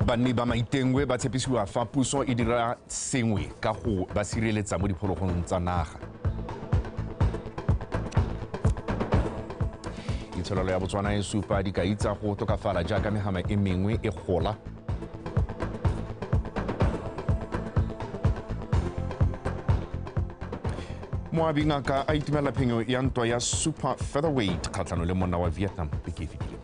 Banni ba maitengwe ba tshepisiwa fa puso e dira sengwe ka go ba sireletsa mo diphologolong tsa naga. Itsholelo ya Botswana e supa dikai tsa go tokafala jaaka megama e mengwe e gola. Moabi ngaka a itumela phenyo ya ntwa ya super featherweight kgatlhanong le monna wa Vietnam beke e fetileng.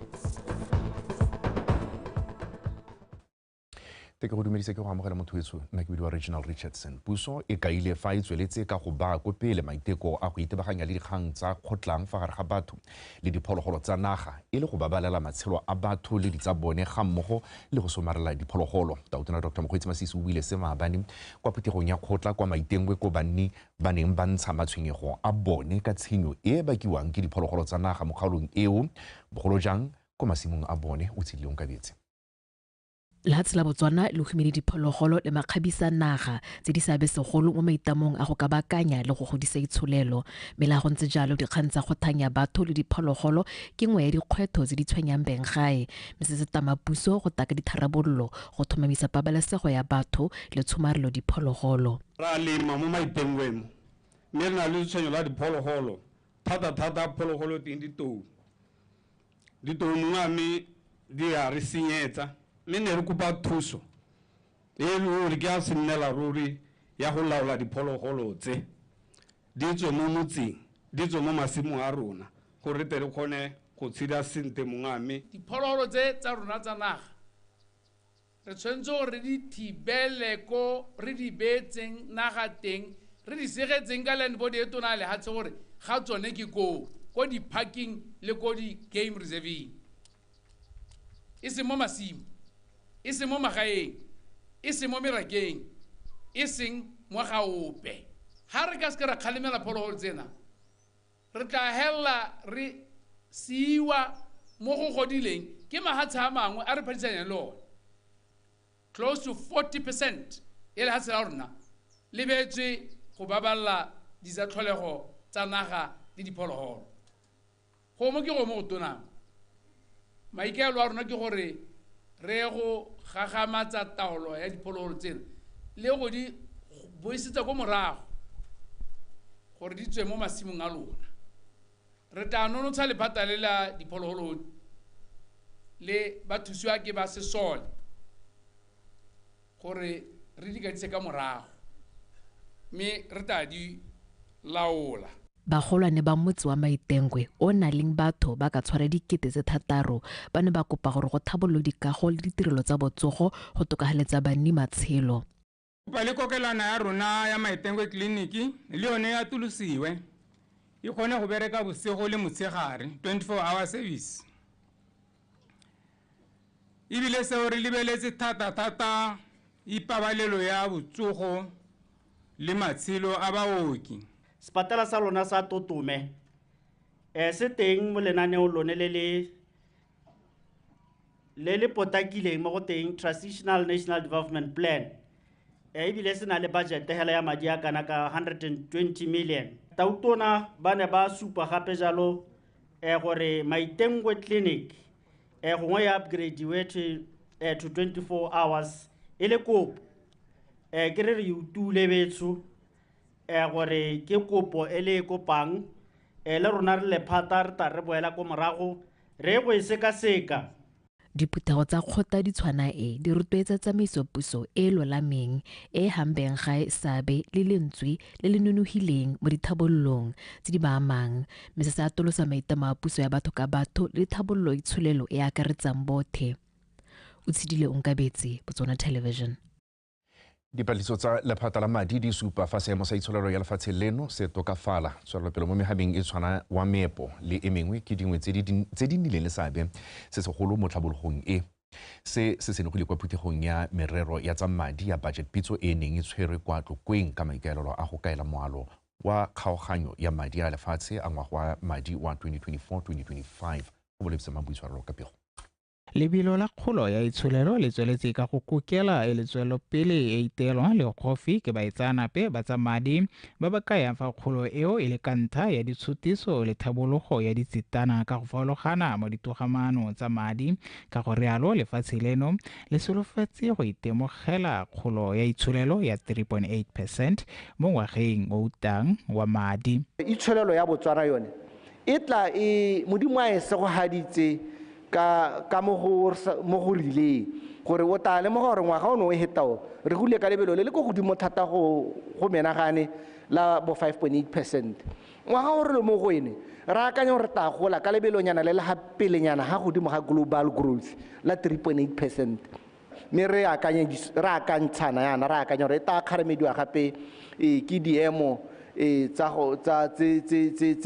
Ke go dumedisa ke go amogela motho wetsho nna ke bidiwa Regional Richardson. Puso e kaile fa e tsweletse ka go baa ko pele maiteko a go itebaganya le dikgang tsa kgotlang fa gare ga batho le diphologolo tsa naga e le go babalela matshelo a batho le ditsa bone ga mmogo le go somarela diphologolo. Tautona Dr. Mokgweetsi Masisi o buile se maabane kwa phuthegong ya kgotla kwa maitengwe ko banni ba neng ba ntsha matshwenyego a bone ka tshenyo e bakiwang ke diphologolo tsa naga mo kgaolong eo bogolo jang ko masimong a bone o tshileng ka betse. Lefatshe la Botswana le humile diphologolo le makgabisa naga tse di seabe segolo mo maitamong a go ka bakanya le go godisa itsholelo. Mme le go ntse jalo dikgang tsa go thanya batho le diphologolo ke nngwe ya dikgwetlho tse di tshwenyang beng gae. Mme se se tama puso go taka ditharabololo go thomamisa pabalesego ya batho le tshomarelo diphologolo. Ra lema mo maitengweng mme re na le tshwenyo la diphologolo thata phologolo teng ditou mongame di a re senyetsa. Mme ne re kopa thuso e le ke a senela ruri ya go laola diphologolo tse di tswe mo motseng di tswe mo masimong a rona gore re tle re kgone go tshida sente mongame. Diphologolo tse tsa rona tsa naga re tshwanetse gore re di thibele ko re di beetseng naga teng re di segetseng ka land board e tona le hatse gore ga tsone ke ko di-parking le ko di-game reserving e se mo masimo e se mo magaeng e se mo merakeng e seng mo gaope. Ha re ka se ra kgalemela phologolo tsena re tla hella re siiwa mo go godileng ke mahatshe a mangwe a re phadisanyang le one. Close to 40% e le hatse la rona le beetswe go baballa disatlholego tsa naga le diphologolo. Go mo ke go mo go tonang maikaelo a rona ke gore re go gagamatsa taolo ya diphologolo tsena le go di boisetsa ko morago gore di tswe mo masimong a lona. Re tla nonotsha lephata le la diphologolo le ba thusiwa ke ba sesole gore re di kadise ka morago mme re tla di laola. Bagolwane ba motse wa maitengwe o na leng batho ba ka tshwara 6,000 ba ne ba kopa gore go thabololo dikago le ditirelo tsa botsogo go tokahaletsa banni matshelo. Ba le kokelana ya rona ya maitengwe kliniki le yone ya tulosiwe e kgone go bereka bosigo le motshegare 24 hour service. Ebile seo re lebeletse thata ipabalelo ya botsogo le matshelo a baoki. Sepatala sa lona sa Totume se teng mo lenaneo lone le potakileng mo go teng Transitional National Development Plan ebile se na le budget hela ya madi a kana ka 120 million. Tautona ba ne ba supa gape jalo gore Maitengwe clinic gongwe ya upgrade to 24 hours e le kopo ke re re utule betso gore ke kopo ele kopang le rona re lephata re ta re boela ko morago re go seka. Diphuthego tsa kgota di tshwana di rotloetsa tsamaiso puso e lolameng e hambeng gae sabe le lentswe le le nonogileng mo dithabollong tse di ba amang mme se sa atolosa maitamo a puso ya batho ka batho le thabollo itsholelo e akaretsang bothe. O tshidile Onkabetse, Botswana Television. Dipatlisiso tsa lephata la madi di supa fa seemo sa itsholelo ya lefatshe leno se tokafala. Tswelelopele mo mehabeng e tshwana wa meepo le e mengwe ke dingwe tse di nnileng le seabe se segolo mo tlhabologong e. Se senogile kwa phuthegong ya merero ya tsa madi ya budget pitso e neng e tshwerwe kwa tlokweng ka maikaelelo a go kaela moalo wa kgaoganyo ya madi a lefatshe a ngwaga wa madi wa 2024-2025 go bolebisa mabuitshwarelo ka pego. lebelo la kgolo ya itsholelo le tsweletse ka go kokela e letswelo pele e itelwa le gofi ke baitsanape ba tsa madi ba ba kayang fa kgolo eo e le ka ntlha ya ditshutiso le thabologo ya ditsitana ka go farologana mo ditogamano tsa madi ka go rialo lefatshe leno le solofetse go itemogela kgolo ya itsholelo ya 3.8% mo ngwageng o utang wa madi. Itsholelo ya Botswana yone e tla modimo a e segogaditse ka mo go rileng gore o tla le mo gore ngwaga o ne o hetao re gole ka lebelo le le go godimo thata go menagane la bo 5.8%. Ngwaga o re le mo go ene re akanya gore ta gola ka lebelonyana le le ga pelenyana ga godimo ga global growth la 3.8%. mme re akantshana yana re akanya gore e ta kgaremediwa gape ke diemo tse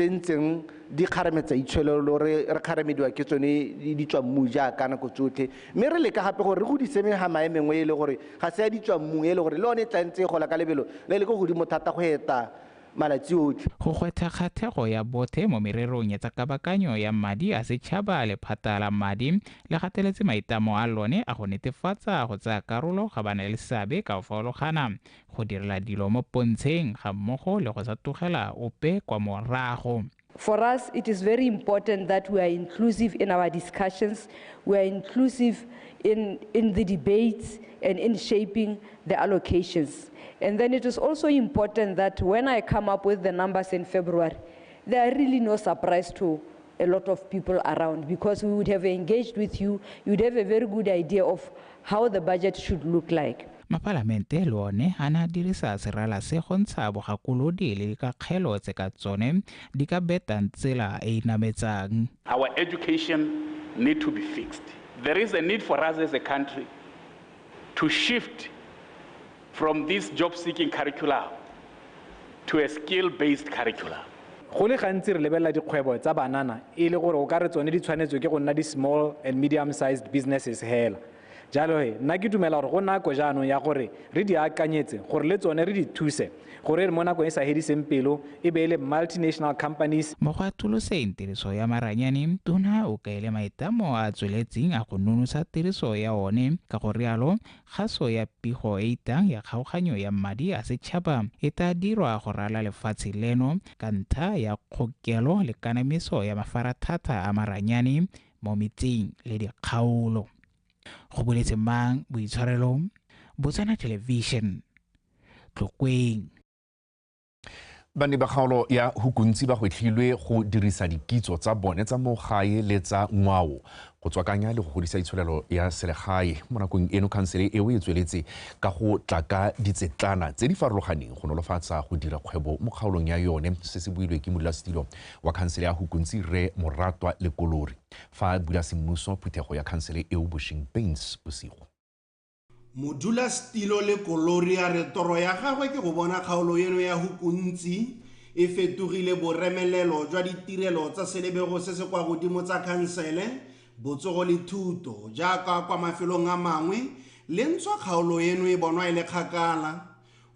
ntseng di kgarametsa itsholelo re kgaremediwa ke tsone di tswa mmu jaaka nako tsotlhe mme re leka gape gore re godise ga maemengwe e le gore ga se ya di tswa mmu e le gore le one tla ntse gola ka lebelo le le go godimo thata go heta malatsi otlhe. Go gwetha kgathego ya bothe mo mererong ya tsa kabakanyo ya madi a setšhaba lephata la madi le gateletse maitamo a lone a go netefatsa go tsaya karolo ga bana le seabe ka go farologana go direla dilo mo pontsheng ga mmogo le go sa togela ope kwa morago. For us, it is very important that we are inclusive in our discussions, we are inclusive in the debates and in shaping the allocations. And then it is also important that when I come up with the numbers in February, there are really no surprise to a lot of people around because we would have engaged with you, you would have a very good idea of how the budget should look like. Mapalamente lone ana dirisa serala se go ntsha bogakolodi le dikakgelo tse ka tsone di ka betang tsela e inametsang. Our education need to be fixed. There is a need for us as a country to shift from this job-seeking curricula to a skill-based curricula. Go le gantsi re lebelela dikgwebo tsa banana e le gore o ka re tsone di tshwanetswe ke go nna di small and medium-sized businesses hela. Jalo nna ke dumela gore go nako jaanong ya gore re di akanyetse gore le tsone re di thuse gore re mo nako e sa hediseng pelo e be le multinational companies. Mo go atoloseng tiriso ya maranyane tona o kaile maitamo a tsweletseng a go nonosa tiriso ya one ka go rialo kgaso ya pigo e itang ya kgaoganyo ya madi a setšhaba e tla dirwa go rala lefatshe leno ka ntlha ya kgokelo le kanamiso ya mafaratlhatlha a maranyane mo metseng le dikgaolo. Go boletse mang boitshwarelo Botswana Television Tlokweng. Bane ba kgaolo ya hukuntsi ba hwetlhilwe go dirisa dikitso tsa bone tsa mo gae le tsa ngwao go tswakanya le go godisa itsholelo ya selegae mo nakong eno khansele eo e tsweletse ka go tlaka ditsetlana tse di farologaneng go nolofatsa go dira kgwebo mo kgaolong ya yone se se builwe ke modulasetilo wa khansele ya hukuntsi re Moratwa le Kolori fa bula semmuso phuthego ya khansele eo Bushing Pains bosigo. Modulasetilo le Kolori a re toro ya gagwe ke go bona kgaolo eno ya hukuntsi e fetogile boremelelo jwa ditirelo tsa selebego se se kwa godimo tsa khansele botsogo le thuto jaaka kwa mafelong a mangwe le ntshwa kgaolo eno e bonwa e le kgakala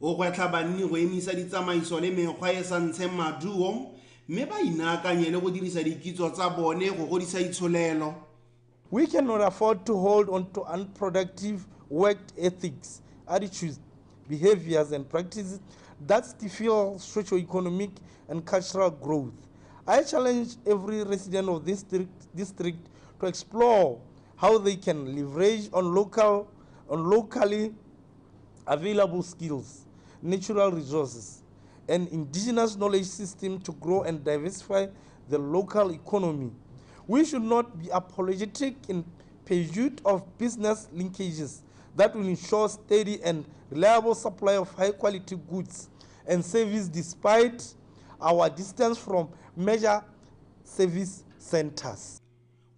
o gwetlha banni go emisa ditsamaiso le mekgwa e sa ntsheng maduo mme ba inaakanye le go dirisa dikitso tsa bone go godisa itsholelo. We cannot afford to hold on to unproductive work ethics, attitudes, behaviors, and practices that stifle socio-economic and cultural growth. I challenge every resident of this district to explore how they can leverage on locally available skills, natural resources, and indigenous knowledge system to grow and diversify the local economy. We should not be apologetic in pursuit of business linkages that will ensure steady and reliable supply of high-quality goods and service despite our distance from major service centers.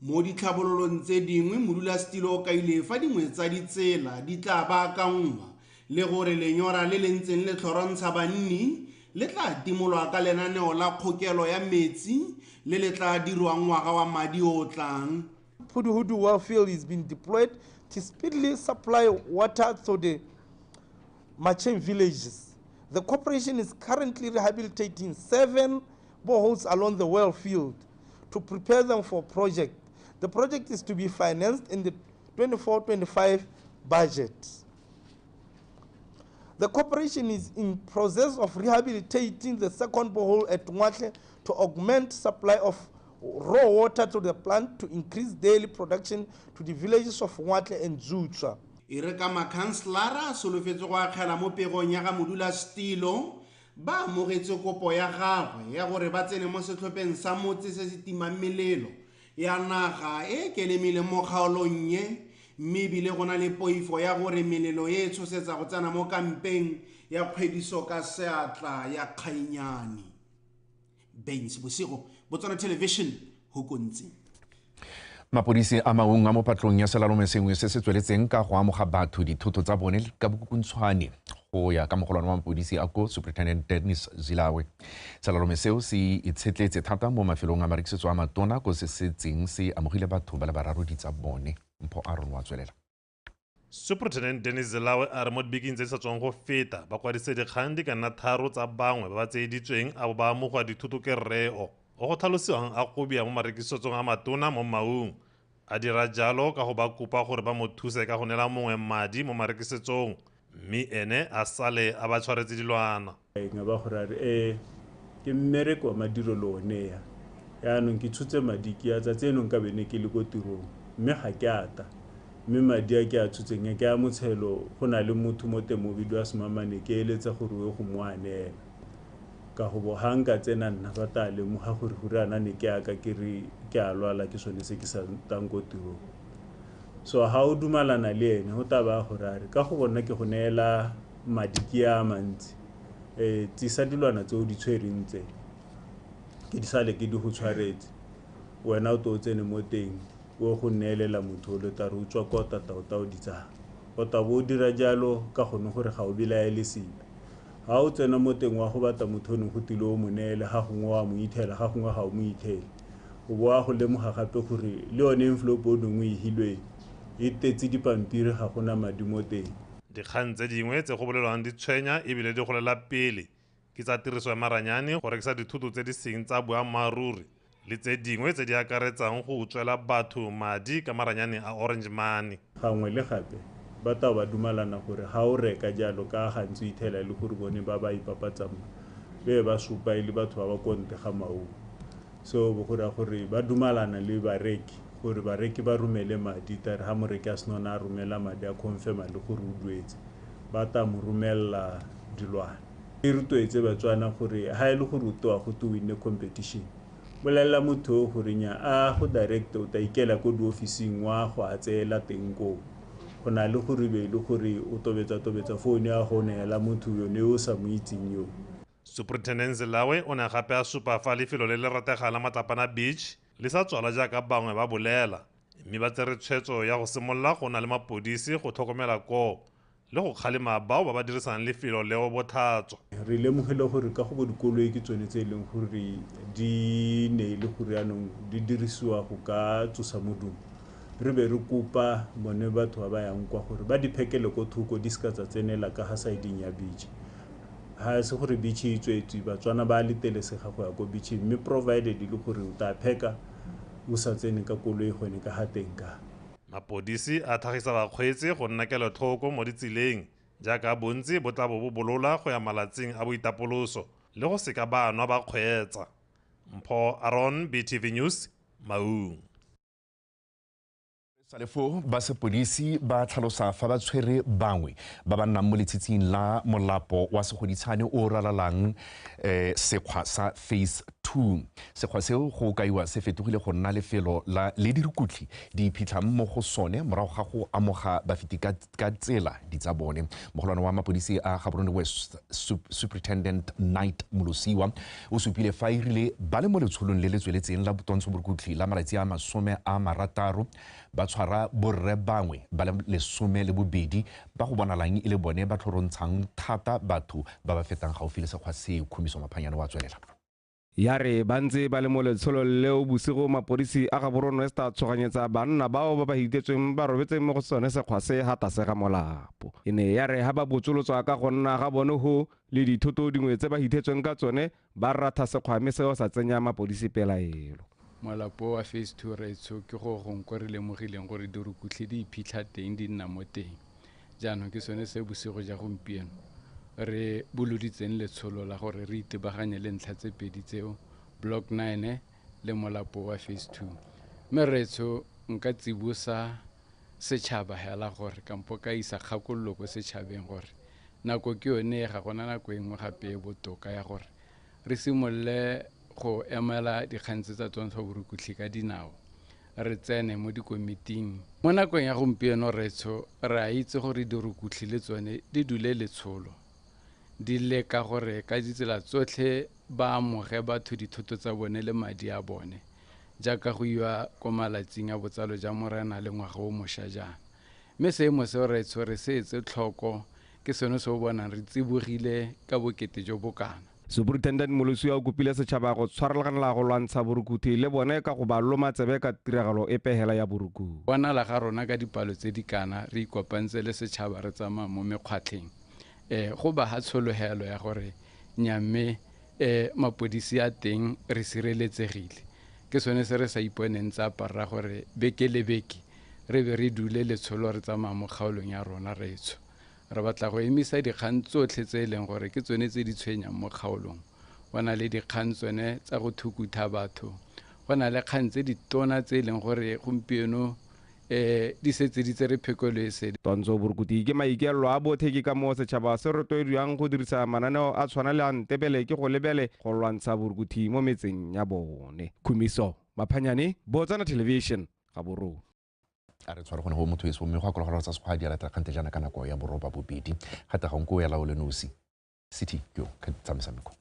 Mo ditlhabololong tse dingwe modulasetilo o kaile fa dingwe tsa ditsela di tla baakangwa le gore lenyora le le ntseng le tlhorontsha banni le tla timolwa ka lenaneo la kgokelo ya metsi le le tla dirwang ngwaga wa madi o tlang. Hudu well field is being deployed to speedily supply water to the Macheng villages. The corporation is currently rehabilitating 7 boreholes along the well field to prepare them for project. The project is to be financed in the 24-25 budget. The corporation is in process of rehabilitating the second borehole at Ngwatle to augment supply of raw water to the plant to increase daily production to the villages of Ngwatle and Zutswa. Ireka makhanslara solofetse go akgela mo pegong ya ga modula stilo ba amogetse kopo ya gagwe ya gore ba tsene mo setlhopheng sa motse se se timang melelo ya naga e kelemile mo kgaolong ye mme ebile go na le poifo ya gore melelo e tshosetsa go tsena mo kampeng ya kgwediso ka seatla ya kgainyane. Bensi Bosigo, Botswana Television, Hukunzi. Mapodisi a maung a mo patlong ya selalome sengwe se se tsweletseng ka go amoga batho dithoto tsa bone ka bokukuntshwane go ya ka mogolwane wa mapodisi a ko Superintendent Dennis Zilawe. Selalome seo se itshetletse thata mo mafelong a marekisetso a matona ko se setseng se amogile batho ba le bararo di tsa bone. Mpho Aaron wa tswelela. Superintendent Dennis Zilawe a re mo dibekeng tse sa tswang go feta ba kwadise dikgang di ka nna 3 tsa bangwe ba ba tseeditsweng a bo ba amogwa dithoto ke rreo o go tlhalosiwang a gobia mo marekisetsong a matona mo maung a dira jalo ka go ba kopa gore ba mo thuse ka go nela mongwe madi mo marekisetsong mme ene a sale a ba tshwaretse dilwana nga ba gore ke mmereko wa madirelo one ya yaanong ke tshutse madi ke ya tsa tseno nka bene ke le go tirong mme ga ke ata mme madi a ke a tshutseng ke a motshelo go na le motho mo temo bidwa semamane ke eletsa gore we go moanela ka go bo hanga tsena nna ba ta le mo ga gore hurana ne ke aka ke re ke a lwala ke sone se ke sa tango tiro so ha o dumalana le ene ho taba gore a re ka go bona ke go neela madi ke a mantsi tsisa dilwana tse o di tshwerentse ke di sale ke di go tshwaretse wena o to tsene mo teng o go neelela motho le tare o tswa ko tata o di tsa o ta bo dira jalo ka gone gore ga o bila ya lesipe ha o tsena mo teng wa go bata motho no go tile o monele ga gongwe wa mo ithela ga gongwe ga o mo ithela o boa go lemoga gape gore le yone envelope o dingwe e hilwe e tetse dipampiri ga gona madi mo teng. Dikgang tse dingwe tse go bolelwang di tshwenya ebile di golela pele ke tsa tiriso ya maranyane go rekisa dithoto tse di seng tsa boammaaruri le tse dingwe tse di akaretsang go utswela batho madi ka maranyane a orange money. Gangwe le gape ba ta ba dumalana gore ga o reka jalo ka gantsi ithela le gore bone ba ba ipapatsang be ba supa ile batho ba ba konte ga maung so bo gore ba dumalana le bareki gore bareki ba rumele madi tare ha moreki a seno na rumela madi a confirm le gore o duetse ba ta mo rumella dilwana e rutoetse batswana gore ha ile go rutwa go to win competition bolela motho gore nya a go direct o ta ikela ko di officing wa go a tsela teng ko go na le gore be le gore o tobetsa phone ya go neela motho yo ne o sa mo itseng yo. Superintendent Zilawe o ne gape a supa fa lefelo le le ratega la Matapana Beach le sa tswala jaaka bangwe ba bolela mme ba tsere tshwetso ya go simolola go na le mapodisi go tlhokomela ko le go kgalema bao ba ba dirisang lefelo leo bothatso. Re lemogile gore ka go bo dikoloi ke tsone tse leng gore di ne le gore anong di dirisiwa go ka tsosa modumo re be re kopa bone batho ba yang kwa gore ba di phekele ko thuko di ska tsa tsenela ka ga saiding ya beach ha se gore beach e tswetswe batswana ba letelesega go ya go beach mme provided le gore o ta pheka o sa tsene ka koloi gone ka hateng ka. Mapodisi a thagisa bakgweetsi go nna kelotlhoko mo ditseleng jaaka bontsi bo tla bo bolola go ya malatsing a boitapoloso le go seka ba nwa ba kgweetsa. Mpho Aaron, BTV News, Maung. Salefo ba sepodisi ba tlhalosa fa ba tshwere bangwe ba ba nnang mo letshitsing la molapo wa segoditshane o ralalang sekgwa sa phase 2. Sekgwa seo go kaiwa se fetogile go nna lefelo la le dirukutli di iphitlha mo go sone morago ga go amoga bafeti ka tsela di tsa bone. Mogolwane wa mapodisi a Gaborone West Superintendent Knight Molosiwa o supile fa irile ba le mo letsholong le le tsweletseng la Botontsho Borukutli la malatsi a 60 ba tshwara borre bangwe ba le 12 ba go bonalang e le bone ba tlhorontshang thata batho ba ba fetang gaufi le sekgwa se Khumiso Maphanyane wa tswelela. Ya re ba ntse ba le mo letsholo leo bosigo mapodisi a Gaborone West a tshoganyetsa banna bao ba ba hitetsweng ba robetseng mo go sone sekgwa se hata se ga molapo. E ne ya re ha ba botsolotswa ka go nna ga bone ho le dithoto dingwe tse ba hitetsweng ka tsone ba ratha sekgwa mme seo sa tsenya mapodisi pelaelo. molapo wa phase 2 retso ke go go re lemogileng gore dirukutlhi di iphitlha teng di nna mo teng jaanong ke sone se bosigo ja gompieno re boloditseng letsholo la gore re itebaganye le ntlha tse pedi tseo block 9 le molapo wa phase 2 mme retso nka tsibusa setšhaba hela gore kampo ka isa kgakololo ko setšhabeng gore nako ke yone ga gona nako e nngwe gape e botoka ya gore re simolle go emela dikgantse tsa tsontsho borukutlhi ka dinao re tsene mo dikomiting mo nakong ya gompieno retso re a itse gore dirukutlhi le tsone di dule letsholo di leka gore ka ditsela tsotlhe ba amoge batho dithoto tsa bone le madi a bone jaaka go iwa ko malatsing a botsalo ja morena le ngwaga o mošwa jana mme seemo seo retso re se etse tlhoko ke sone se o bonang re tsibogile ka bokete jo bokana Superintendent Molosi o kopile setšhaba go tshwarelagana go lwantsha borukutlhi le bone ka go ba loma tsebe ka tiragalo e pehela ya borukutlhi bonala ga rona ka dipalo tse di kana re ikopantse le setšhaba re tsamaya mo mekgwatlheng go ba ha tshologelo ya gore nyamme mapodisi a teng re sireletsegile ke sone se re sa iponeng tsa parra gore beke le beke re be re dule letsholo re tsamaya mo kgaolong ya rona retso re batla go emisa dikgang tsotlhe tse e leng gore ke tsone tse di tshwenyang mo kgaolong go na le dikgang tsone tsa go thukutha batho go na le kgang tse ditona tse e leng gore gompieno di setse di tsere phekolo e sedi twantsho borukutlhi ke maikaelelo a bothe ke ka mo setšhaba se rotloediwang go dirisa mananeo a tshwana le a ntebele ke go lebele go lwantsha borukutlhi mo metseng ya bone Khumiso Maphanyane Botswana Television ga borona a re tshware gone go motho eso mme go akologela tsa sekgwa di aletla kgante jana ka nako ya boroba bobedi gata ga nko ya laole nosi city yo ka tsamaisameko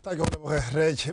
ta go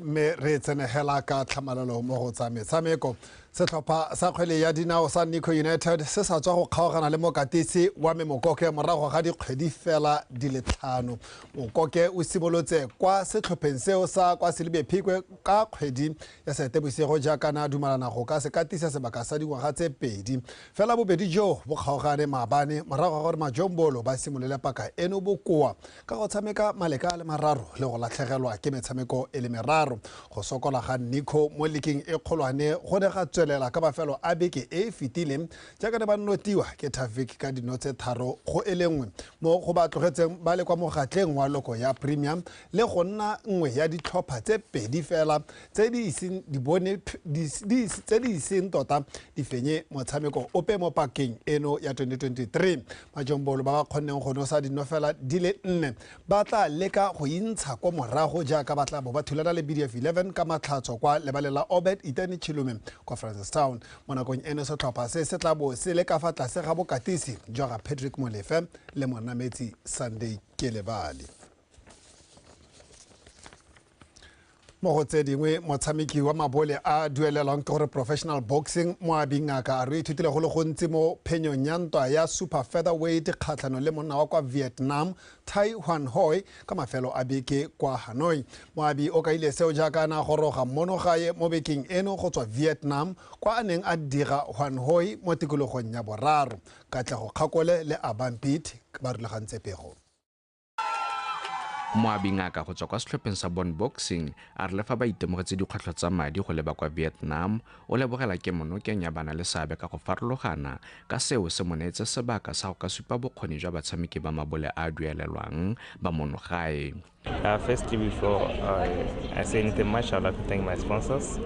me re tsenegela ka tlhamalelo mo go tsa metshameko setlhopha sa kgwele ya dinao sa NAKO United se sa tswa go kgaogana le mokatisi wa Memokoke morago ga dikgwedi fela di le 5 Mokoke o simolotse kwa setlhopheng seo sa kwa Selebephikwe ka kgwedi ya Seetebosigo jaaka na dumalana go ka se katisa sebaka sa dingwaga tse 2 fela bobedi jo bo kgaogane maabane morago ga gore Majombolo ba simolole paka eno bokoa ka go tshameka maleka le mararo le go latlhegelwa ke metshameko e le meraro go sokola ga NAKO mo leking e kgolwane go ne ga tswelela ka mafelo a beke e fetileng jaaka ne ba notiwa ke Tafik ka dinotse 3 go elengwe mo go ba tlogetseng ba le kwa mogatleng wa loko ya premium le go nna nngwe ya ditlhopha tse 2 fela tse di iseng di bone tse di iseng tota di fenye motshameko ope mo pakeng eno ya 2023 Majombolo ba ba kgonneng go nosa dinofela di le 4 ba tla leka go intsha kwa morago jaaka ba tla bo ba thulana le BDF 11 ka matlhatso kwa lebalela Obed Itani Chilume kwa Francistown mo nakong eno setlhopha se se tla bo se le ka fa tlase ga bokatisi jwa ga Patrick Molefe le monametsi Sunday Kelebali mo go tse dingwe motshameki wa mabole a duelelwang ke gore professional boxing Moabi Ngaka a re ithutile go le gontsi mo phenyong ya ntwa ya super featherweight kgatlhano le monna wa kwa Vietnam Tai Huan Hoi ka mafelo a beke kwa Hanoi Moabi o ka ile seo jaaka na goroga monogae mo bekeng eno go tswa Vietnam kwa a neng a dira Huan Hoi mo tikologong ya boraro Katlego Kgakole le Abampit ba rulagantse pego Moabi Ngaka go tswa kwa setlhopheng sa Bon Boxing a re lefa ba itemogetse dikgwetlho tsa madi go leba kwa Vietnam o lebogela ke monokeng ya bana le seabe ka go farologana ka seo se mo neetse sebaka sa go ka supa bokgoni jwa batshameki ba mabole a duelelwang ba monogae Firstly, before I say anything much, I'd like to thank my sponsors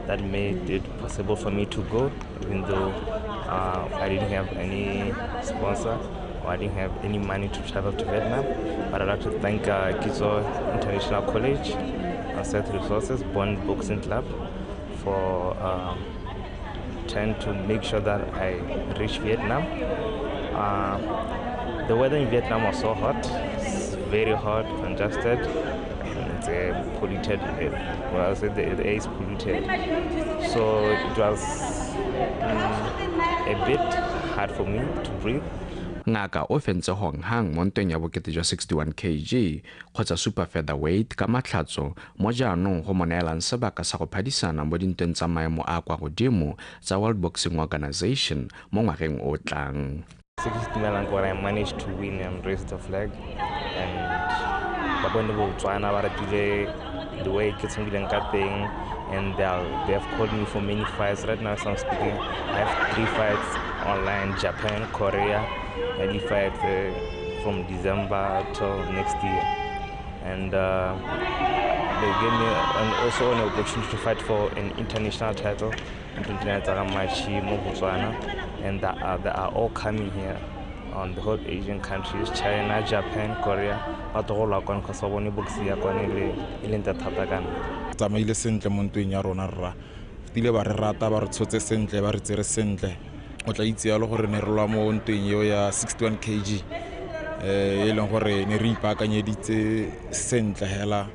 that made it possible for me to go, even though I didn't have any sponsor. I didn't have any money to travel to Vietnam, but I'd like to thank Kizo International College, Set Resources, Bon Boxing Club for trying to make sure that I reach Vietnam. The weather in Vietnam was so hot, it's very hot, congested, and it's polluted. Well, I said the air is polluted, so it was a bit hard for me to breathe. Ngaka o fentse honghang mo ntweng ya bokete jwa 61 kg kgotsa super featherweight ka matlhatso mo jaanong go mo neelang sebaka sa go phadisana mo dintweng tsa maemo a kwa godimo tsa World Boxing Organization mo ngwageng o tlang. I managed to win and raise the flag. And BOTSWANA the way it's thing, and they have called me for many fights. Right now, as I'm speaking, I have 3 fights online: Japan, Korea. Maybe fight from December till next year. And they gave me also an opportunity to fight for an international title in BOTSWANA, and they are all coming here on the whole Asian countries: China, Japan, Korea. Tsamaile sentle mo ntweng ya rona rra tile ba re rata ba re tshotse sentle ba re tsere sentle o tla itse yalo gore ne re lwa mo ntweng eo ya 61 kg e leng gore ne re ipaakanyeditse sentle hela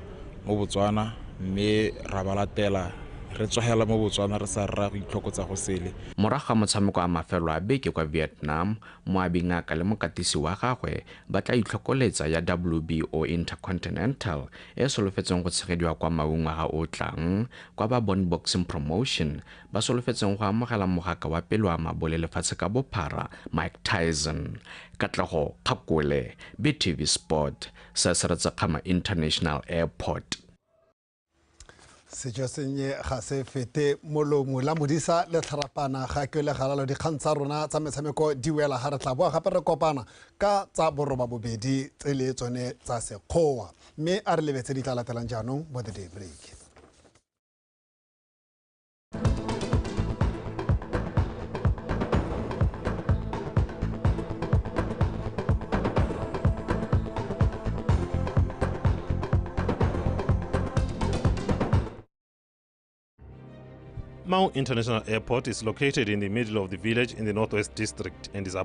mo Botswana mme ra balatela re tswahela mo Botswana re sa rra go itlhokotsa go sele. Morago ga motshameko a mafelo a beke kwa Vietnam, moabi ngaka le mokatisi wa gagwe ba tla itlhokoletsa ya WBO Intercontinental e solofetseng go tshegediwa kwa maungwaga o tlang kwa ba Bon Boxing Promotion ba solofetseng go amogela mogaka wa pele wa mabole lefatshe ka bophara Mike Tyson. Katlego Kgakole, BTV Sport, Sasaratsa International Airport. Sejo senye ga se fete molomo la modisa le tharapana ga ke le galalo dikgang tsa rona tsa metshameko di wela ga re tla boa gape re kopana ka tsa boroba bobedi tse le tsone tsa sekgowa mme a re lebetse di tla latelang jaanong mo the day break. Mau International Airport is located in the middle of the village in the Northwest District and is